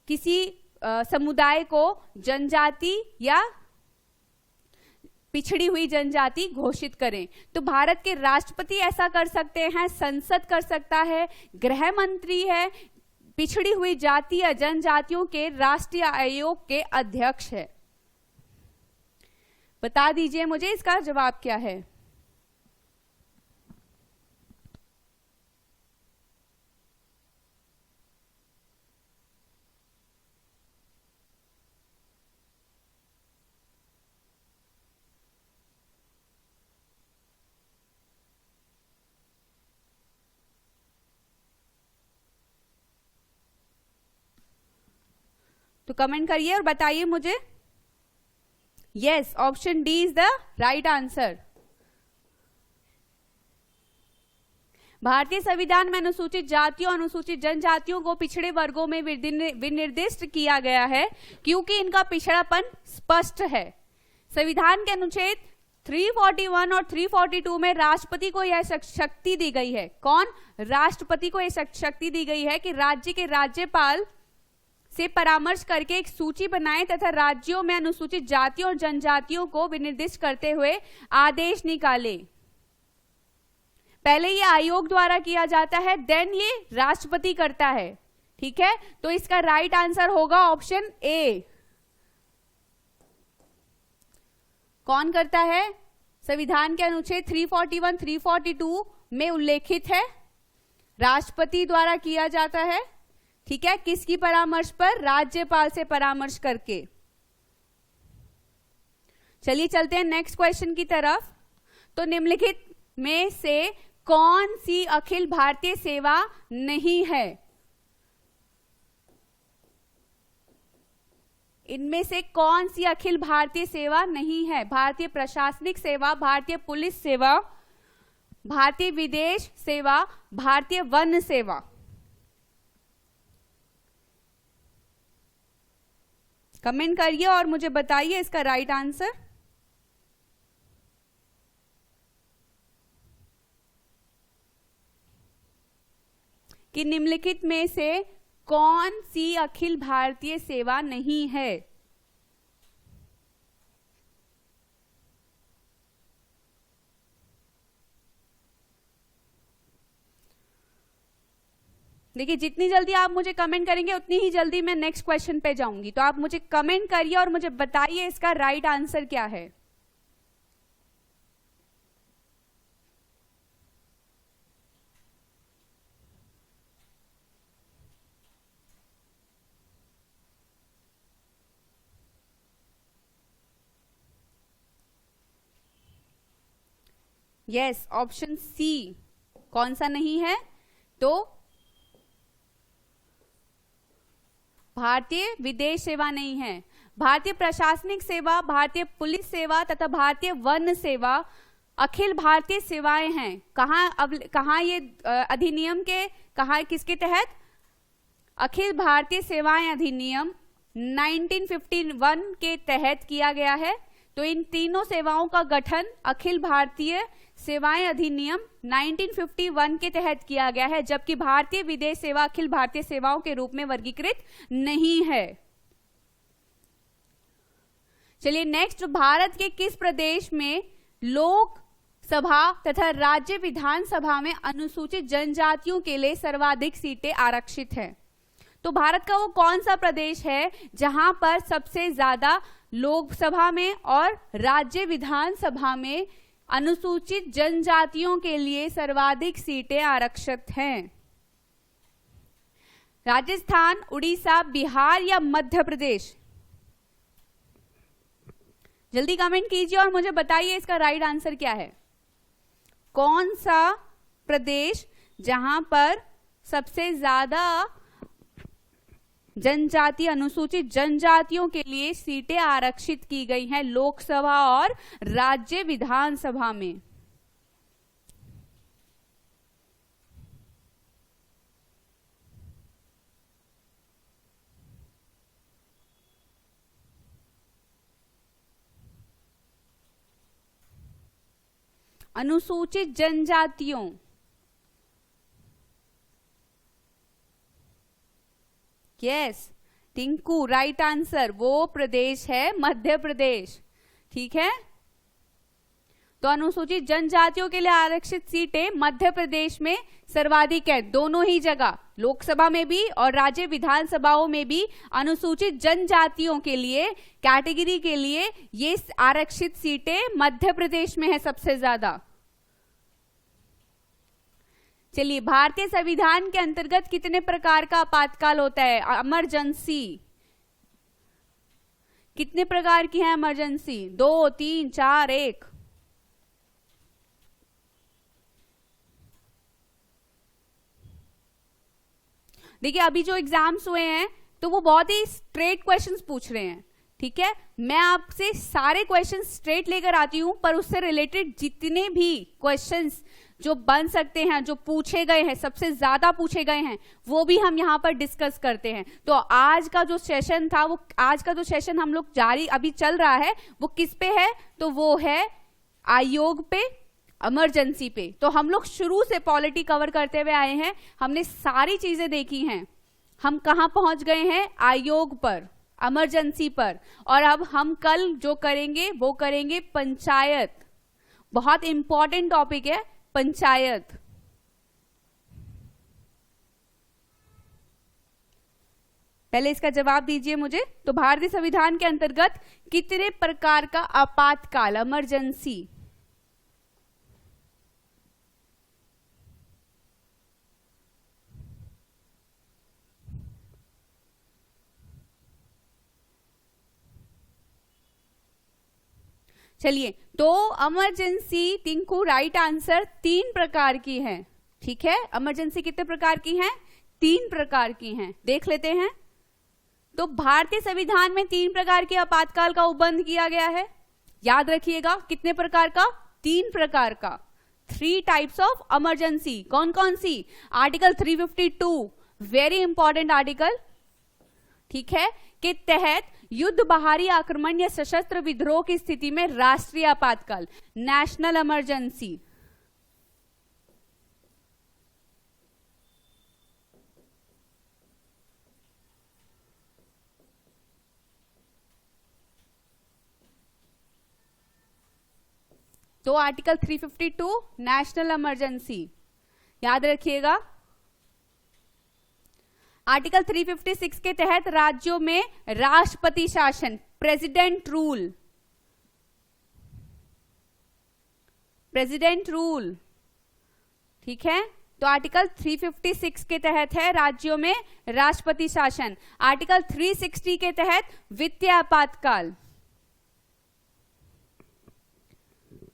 किसी समुदाय को जनजाति या पिछड़ी हुई जनजाति घोषित करें? तो भारत के राष्ट्रपति ऐसा कर सकते हैं, संसद कर सकता है, गृह मंत्री है, पिछड़ी हुई जाति या जनजातियों के राष्ट्रीय आयोग के अध्यक्ष है। बता दीजिए मुझे इसका जवाब क्या है। तो कमेंट करिए और बताइए मुझे। Yes, option D is the right answer. भारतीय संविधान में अनुसूचित जातियों और अनुसूचित जनजातियों को पिछड़े वर्गों में विनिर्दिष्ट किया गया है क्योंकि इनका पिछड़ापन स्पष्ट है। संविधान के अनुच्छेद 341 और 342 में राष्ट्रपति को यह शक्ति दी गई है। कौन? राष्ट्रपति को यह शक्ति दी गई है कि राज्य के राज्यपाल से परामर्श करके एक सूची बनाए तथा राज्यों में अनुसूचित जातियों और जनजातियों को विनिर्दिष्ट करते हुए आदेश निकाले। पहले ये आयोग द्वारा किया जाता है, देन ये राष्ट्रपति करता है, ठीक है। तो इसका राइट आंसर होगा ऑप्शन ए। कौन करता है? संविधान के अनुच्छेद 341, 342 में उल्लेखित है, राष्ट्रपति द्वारा किया जाता है, ठीक है। किसकी परामर्श पर? राज्यपाल से परामर्श करके। चलिए चलते हैं नेक्स्ट क्वेश्चन की तरफ। तो निम्नलिखित में से कौन सी अखिल भारतीय सेवा नहीं है? इनमें से कौन सी अखिल भारतीय सेवा नहीं है? भारतीय प्रशासनिक सेवा, भारतीय पुलिस सेवा, भारतीय विदेश सेवा, भारतीय वन सेवा। कमेंट करिए और मुझे बताइए इसका राइट आंसर। कि निम्नलिखित में से कौन सी अखिल भारतीय सेवा नहीं है? देखिए, जितनी जल्दी आप मुझे कमेंट करेंगे उतनी ही जल्दी मैं नेक्स्ट क्वेश्चन पे जाऊंगी। तो आप मुझे कमेंट करिए और मुझे बताइए इसका राइट आंसर क्या है। Yes, option C. कौन सा नहीं है? तो भारतीय विदेश सेवा नहीं है। भारतीय प्रशासनिक सेवा, भारतीय पुलिस सेवा तथा भारतीय वन सेवा अखिल भारतीय सेवाएं हैं। कहां ये अधिनियम के किसके तहत? अखिल भारतीय सेवाएं अधिनियम 1951 के तहत किया गया है। तो इन तीनों सेवाओं का गठन अखिल भारतीय सेवाएं अधिनियम 1951 के तहत किया गया है, जबकि भारतीय विदेश सेवा अखिल भारतीय सेवाओं के रूप में वर्गीकृत नहीं है। चलिए नेक्स्ट, भारत के किस प्रदेश में लोक सभा तथा राज्य विधानसभा में अनुसूचित जनजातियों के लिए सर्वाधिक सीटें आरक्षित हैं। तो भारत का वो कौन सा प्रदेश है जहां पर सबसे ज्यादा लोकसभा में और राज्य विधानसभा में अनुसूचित जनजातियों के लिए सर्वाधिक सीटें आरक्षित हैं? राजस्थान, उड़ीसा, बिहार या मध्य प्रदेश? जल्दी कमेंट कीजिए और मुझे बताइए इसका राइट आंसर क्या है। कौन सा प्रदेश जहां पर सबसे ज्यादा जनजाति अनुसूचित जनजातियों के लिए सीटें आरक्षित की गई हैं लोकसभा और राज्य विधानसभा में? अनुसूचित जनजातियों, यस टिंकू, राइट आंसर। वो प्रदेश है मध्य प्रदेश। ठीक है, तो अनुसूचित जनजातियों के लिए आरक्षित सीटें मध्य प्रदेश में सर्वाधिक है, दोनों ही जगह, लोकसभा में भी और राज्य विधानसभाओं में भी अनुसूचित जनजातियों के लिए कैटेगरी के लिए ये आरक्षित सीटें मध्य प्रदेश में है सबसे ज्यादा। चलिए, भारतीय संविधान के अंतर्गत कितने प्रकार का आपातकाल होता है? इमरजेंसी कितने प्रकार की है इमरजेंसी? 2, 3, 4, 1? देखिए, अभी जो एग्जाम्स हुए हैं तो वो बहुत ही स्ट्रेट क्वेश्चंस पूछ रहे हैं। ठीक है, मैं आपसे सारे क्वेश्चंस स्ट्रेट लेकर आती हूं, पर उससे रिलेटेड जितने भी क्वेश्चंस जो बन सकते हैं, जो पूछे गए हैं, सबसे ज्यादा पूछे गए हैं, वो भी हम यहाँ पर डिस्कस करते हैं। तो आज का जो सेशन था, वो आज का जो सेशन हम लोग जारी अभी चल रहा है, वो किस पे है? तो वो है आयोग पे, इमरजेंसी पे। तो हम लोग शुरू से पॉलिटी कवर करते हुए आए हैं, हमने सारी चीजें देखी हैं। हम कहां पहुंच गए हैं? आयोग पर, इमरजेंसी पर। और अब हम कल जो करेंगे वो करेंगे पंचायत। बहुत इंपॉर्टेंट टॉपिक है पंचायत। पहले इसका जवाब दीजिए मुझे। तो भारतीय संविधान के अंतर्गत कितने प्रकार का आपातकाल, इमरजेंसी? चलिए, तो इमरजेंसी टिंकू राइट आंसर 3 प्रकार की है। ठीक है, इमरजेंसी कितने प्रकार की हैं? 3 प्रकार की हैं। देख लेते हैं। तो भारतीय संविधान में 3 प्रकार के आपातकाल का उपबंध किया गया है। याद रखिएगा, कितने प्रकार का? 3 प्रकार का। 3 टाइप्स ऑफ इमरजेंसी। कौन कौन सी? आर्टिकल 352, वेरी इंपॉर्टेंट आर्टिकल, ठीक है, के तहत युद्ध, बाहरी आक्रमण या सशस्त्र विद्रोह की स्थिति में राष्ट्रीय आपातकाल, नेशनल इमरजेंसी। तो आर्टिकल 352 नेशनल इमरजेंसी याद रखिएगा। आर्टिकल 356 के तहत राज्यों में राष्ट्रपति शासन, प्रेसिडेंट रूल, प्रेसिडेंट रूल, ठीक है। तो आर्टिकल 356 के तहत है राज्यों में राष्ट्रपति शासन। आर्टिकल 360 के तहत वित्तीय आपातकाल,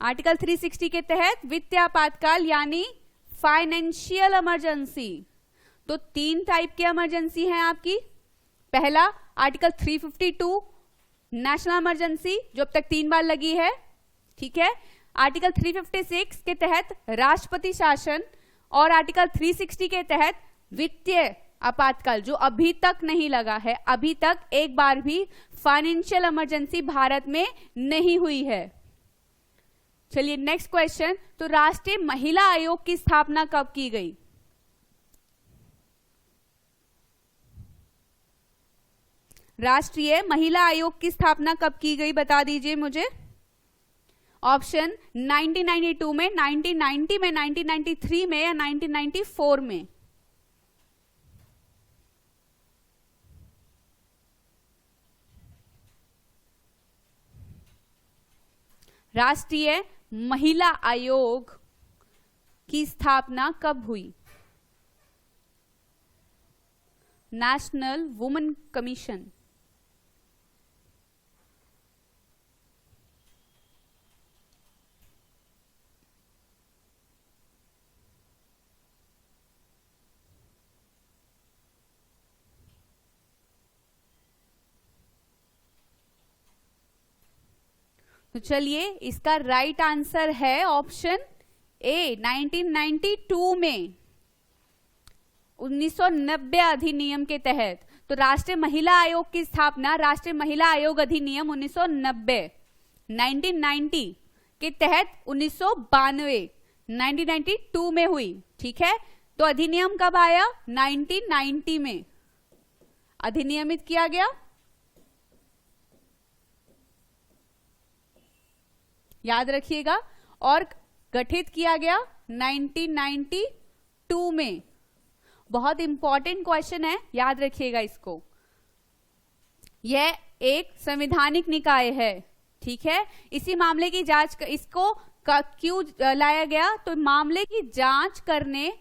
आर्टिकल 360 के तहत वित्तीय आपातकाल यानी फाइनेंशियल इमरजेंसी। तो 3 टाइप की इमरजेंसी है आपकी। पहला आर्टिकल 352 नेशनल इमरजेंसी, जो अब तक 3 बार लगी है, ठीक है। आर्टिकल 356 के तहत राष्ट्रपति शासन और आर्टिकल 360 के तहत वित्तीय आपातकाल, जो अभी तक नहीं लगा है। अभी तक एक बार भी फाइनेंशियल इमरजेंसी भारत में नहीं हुई है। चलिए नेक्स्ट क्वेश्चन। तो राष्ट्रीय महिला आयोग की स्थापना कब की गई? राष्ट्रीय महिला आयोग की स्थापना कब की गई बता दीजिए मुझे। ऑप्शन 1992 में, 1990 में, 1993 में या 1994 में? राष्ट्रीय महिला आयोग की स्थापना कब हुई? National women commission. तो चलिए, इसका राइट आंसर है ऑप्शन ए, 1992 में, 1990 अधिनियम के तहत। तो राष्ट्रीय महिला आयोग की स्थापना राष्ट्रीय महिला आयोग अधिनियम 1990 के तहत 1992 में हुई। ठीक है, तो अधिनियम कब आया? 1990 में अधिनियमित किया गया, याद रखिएगा, और गठित किया गया 1992 में। बहुत इंपॉर्टेंट क्वेश्चन है, याद रखिएगा इसको। यह एक संवैधानिक निकाय है। ठीक है, इसी मामले की जांच, इसको क्यों लाया गया? तो मामले की जांच करने,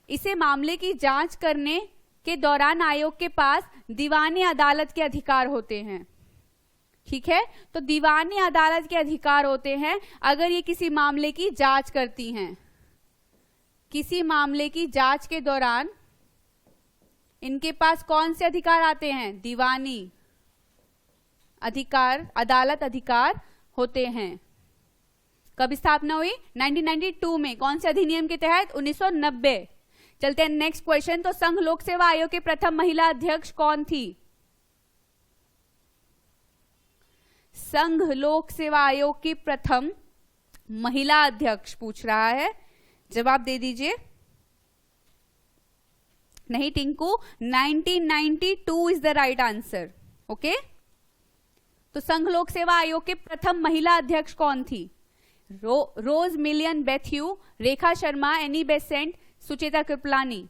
इसे मामले की जांच करने के दौरान आयोग के पास दीवानी अदालत के अधिकार होते हैं। ठीक है, तो दीवानी अदालत के अधिकार होते हैं अगर ये किसी मामले की जांच करती हैं। किसी मामले की जांच के दौरान इनके पास कौन से अधिकार आते हैं? दीवानी अधिकार, अदालत अधिकार होते हैं। कब स्थापना हुई? 1992 में। कौन से अधिनियम के तहत? 1990। चलते हैं नेक्स्ट क्वेश्चन। तो संघ लोक सेवा आयोग के प्रथम महिला अध्यक्ष कौन थी? संघ लोक सेवा आयोग की प्रथम महिला अध्यक्ष पूछ रहा है, जवाब दे दीजिए। नहीं Tinku, 1992 is the right answer. Okay, तो संघ लोक सेवा आयोग के प्रथम महिला अध्यक्ष कौन थी? Rose Millian Bathew, Rekha Sharma, Annie Besant, Sucheta Kripalani.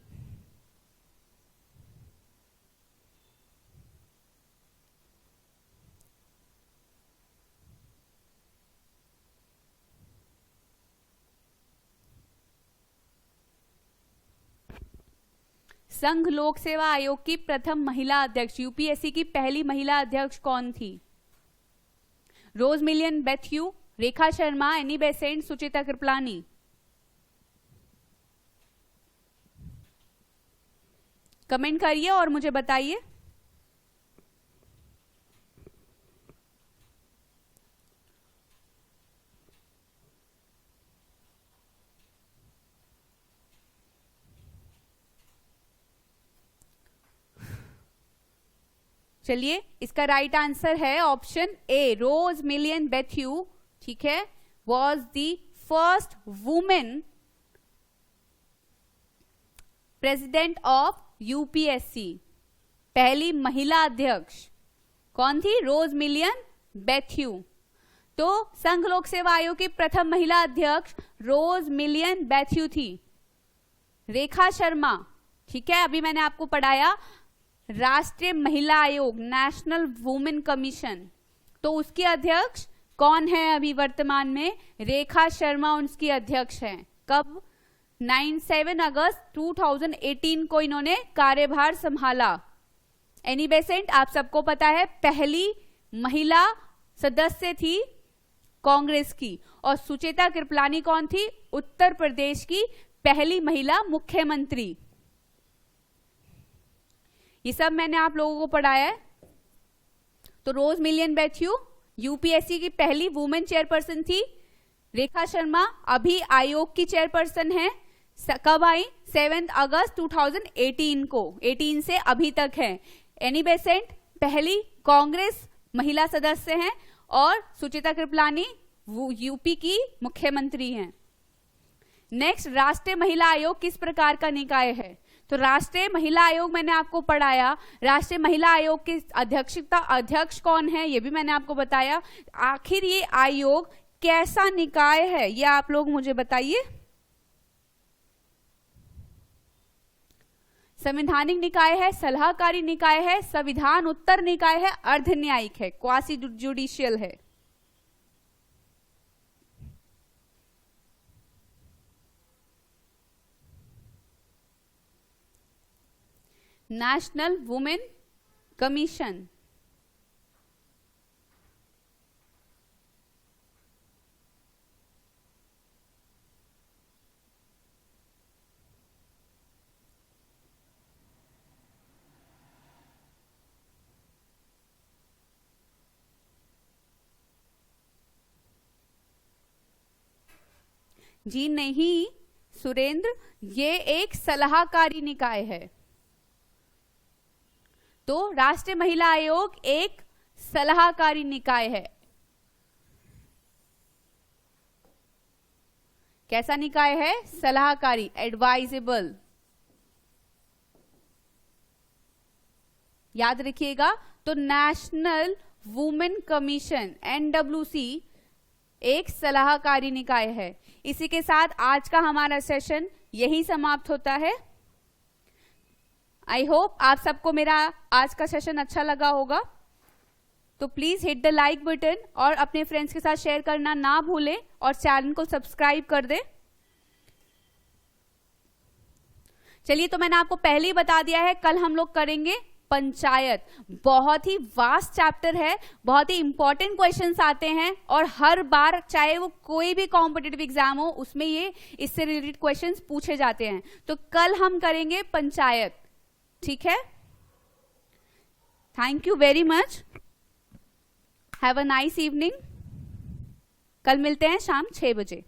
संघ लोक सेवा आयोग की प्रथम महिला अध्यक्ष, यूपीएससी की पहली महिला अध्यक्ष कौन थी? Rose Millian Bathew, Rekha Sharma, Annie Besant, Sucheta Kripalani. Comment करिए और मुझे बताइए। चलिए, इसका राइट आंसर है ऑप्शन ए, रोज मिलियन बेथ्यू। ठीक है, was the first women president of UPSC. पहली महिला अध्यक्ष कौन थी? रोज मिलियन बेथ्यू। तो संघ लोक सेवा आयोग की प्रथम महिला अध्यक्ष रोज मिलियन बेथ्यू थी। रेखा शर्मा, ठीक है, अभी मैंने आपको पढ़ाया राष्ट्रीय महिला आयोग, नेशनल वुमेन कमीशन, तो उसकी अध्यक्ष कौन है अभी वर्तमान में? रेखा शर्मा उसकी अध्यक्ष हैं। कब? 7 अगस्त 2018 को इन्होंने कार्यभार संभाला। एनी बेसेंट आप सबको पता है पहली महिला सदस्य थी कांग्रेस की, और सुचेता कृपलानी कौन थी? उत्तर प्रदेश की पहली महिला मुख्यमंत्री। ये सब मैंने आप लोगों को पढ़ाया है। तो रोज मिलियन बेथ्यू यूपीएससी की पहली वुमेन चेयरपर्सन थी। रेखा शर्मा अभी आयोग की चेयरपर्सन है। कब आई? 7 अगस्त 2018 को, 18 से अभी तक है। एनी बेसेंट पहली कांग्रेस महिला सदस्य हैं, और सुचेता कृपलानी यूपी की मुख्यमंत्री हैं। नेक्स्ट, राष्ट्रीय महिला आयोग किस प्रकार का निकाय है? तो राष्ट्रीय महिला आयोग मैंने आपको पढ़ाया। राष्ट्रीय महिला आयोग की अध्यक्ष कौन है ये भी मैंने आपको बताया। आखिर ये आयोग कैसा निकाय है, ये आप लोग मुझे बताइए। संवैधानिक निकाय है, सलाहकारी निकाय है, संविधान उत्तर निकाय है, अर्धन्यायिक है, क्वासी जुडिशियल है। नेशनल वुमेन कमीशन, जी नहीं सुरेंद्र, ये एक सलाहकारी निकाय है। तो राष्ट्रीय महिला आयोग एक सलाहकारी निकाय है। कैसा निकाय है? सलाहकारी, एडवाइजेबल। याद रखिएगा। तो नेशनल वुमेन कमीशन NWC एक सलाहकारी निकाय है। इसी के साथ आज का हमारा सेशन यही समाप्त होता है। आई होप आप सबको मेरा आज का सेशन अच्छा लगा होगा। तो please hit the like button और अपने फ्रेंड्स के साथ शेयर करना ना भूलें और चैनल को सब्सक्राइब कर दें। चलिए, तो मैंने आपको पहले ही बता दिया है, कल हम लोग करेंगे पंचायत। बहुत ही वास्ट चैप्टर है, बहुत ही इंपॉर्टेंट क्वेश्चंस आते हैं और हर बार चाहे वो कोई भी कॉम्पिटिटिव एग्जाम हो उसमें ये इससे रिलेटेड क्वेश्चंस पूछे जाते हैं। तो कल हम करेंगे पंचायत, ठीक है? Thank you very much, have a nice evening. कल मिलते हैं शाम 6 बजे।